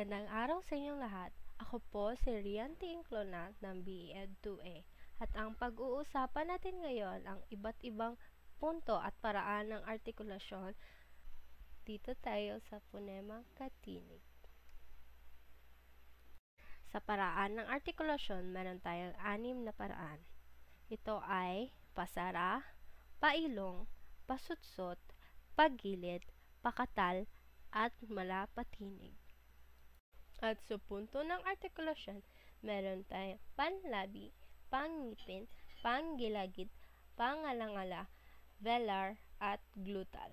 Magandang araw sa inyong lahat. Ako po si Rian T. Inclona ng BEd 2A. At ang pag-uusapan natin ngayon ang iba't ibang punto at paraan ng artikulasyon dito tayo sa ponemang katinig. Sa paraan ng artikulasyon, meron tayong 6 na paraan. Ito ay pasara, pailong, pasutsot, paggilid, pakatal, at malapatinig. At sa punto ng artikulasyon, meron tayong panlabi, pangngipin, panggilagid, pangalangala, velar, at glutal.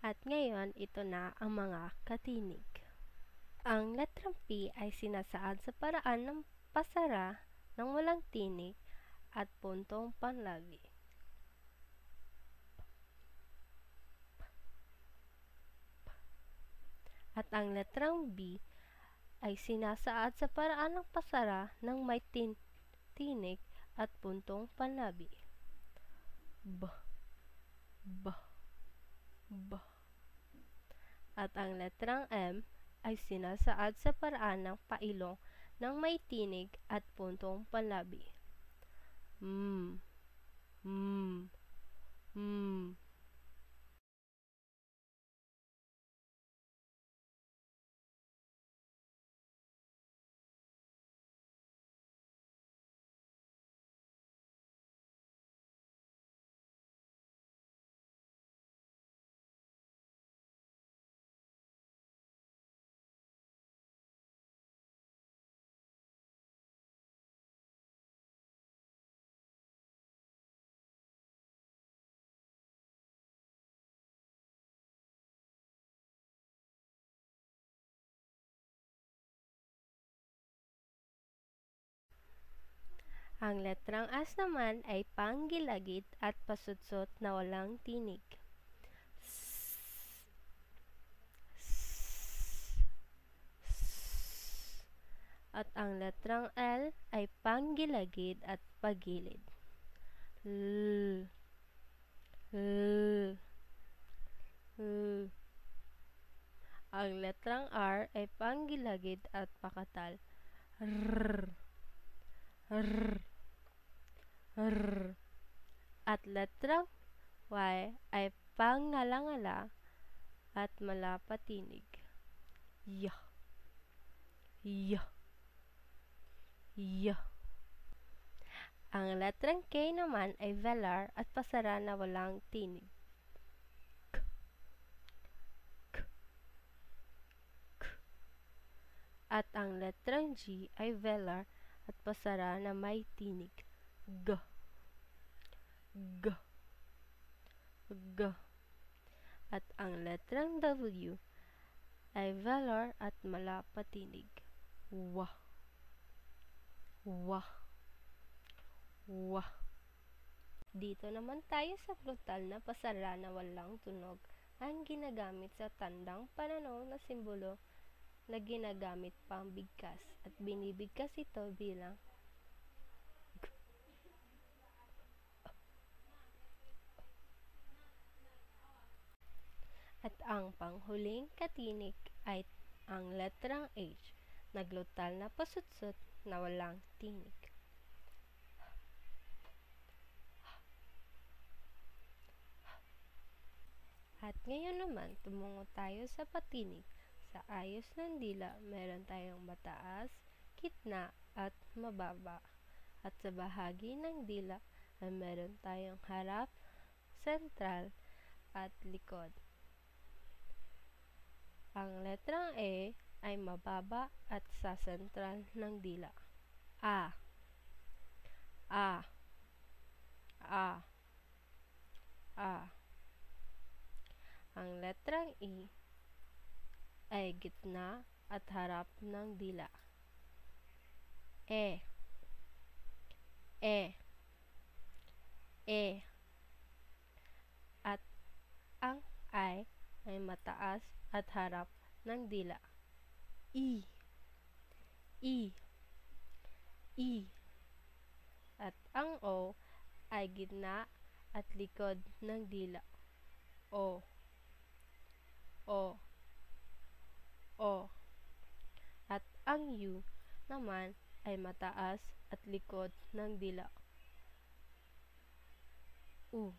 At ngayon, ito na ang mga katinig. Ang letrang P ay sinasaad sa paraan ng pasara ng walang tinig at puntong panlabi. At ang letrang B ay sinasaad sa paraan ng pasara ng may tinig at puntong panlabi. B, B, B. At ang letrang M ay sinasaad sa paraan ng pailong ng may tinig at puntong panlabi. M, M, M. Ang letrang S naman ay panggilagid at pasutsot na walang tinig. At ang letrang L ay panggilagid at paggilid. L, L, L. Ang letrang R ay panggilagid at pakatal. R, R, R. At letrang Y ay pangalangala at malapatinig. Y, Y, Y. Ang letrang K naman ay velar at pasara na walang tinig. K, K, K. At ang letrang G ay velar at pasara na may tinig. G, G, G. At ang letrang W ay velar at malapatinig. W, W, W. Dito naman tayo sa brutal na pasara na walang tunog ang ginagamit sa tandang pananaw na simbolo na ginagamit pang bigkas at binibigkas ito bilang G. At ang panghuling katinig ay ang letrang H na glutal na pasutsot na walang tinig. At ngayon naman, tumungo tayo sa patinig. Sa ayos ng dila, meron tayong mataas, gitna, at mababa. At sa bahagi ng dila, ay meron tayong harap, sentral, at likod. Ang letrang E ay mababa at sa sentral ng dila. A, A, A, A. Ang letrang E ay gitna at harap ng dila. E, E, E. At ang I ay mataas at harap ng dila. I, I, I. At ang O ay gitna at likod ng dila. O, O, O. Ang U naman ay mataas at likod ng dila. U,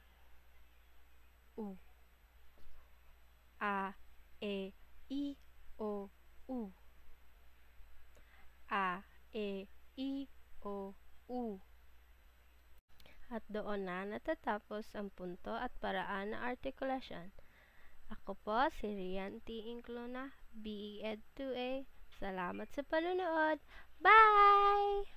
U, A, E, I, O, U. A, E, I, O, U. At doon na natatapos ang punto at paraan ng artikulasyon. Ako po si Rian T. Inclona, BE Ed 2A. Salamat sa panonood. Bye!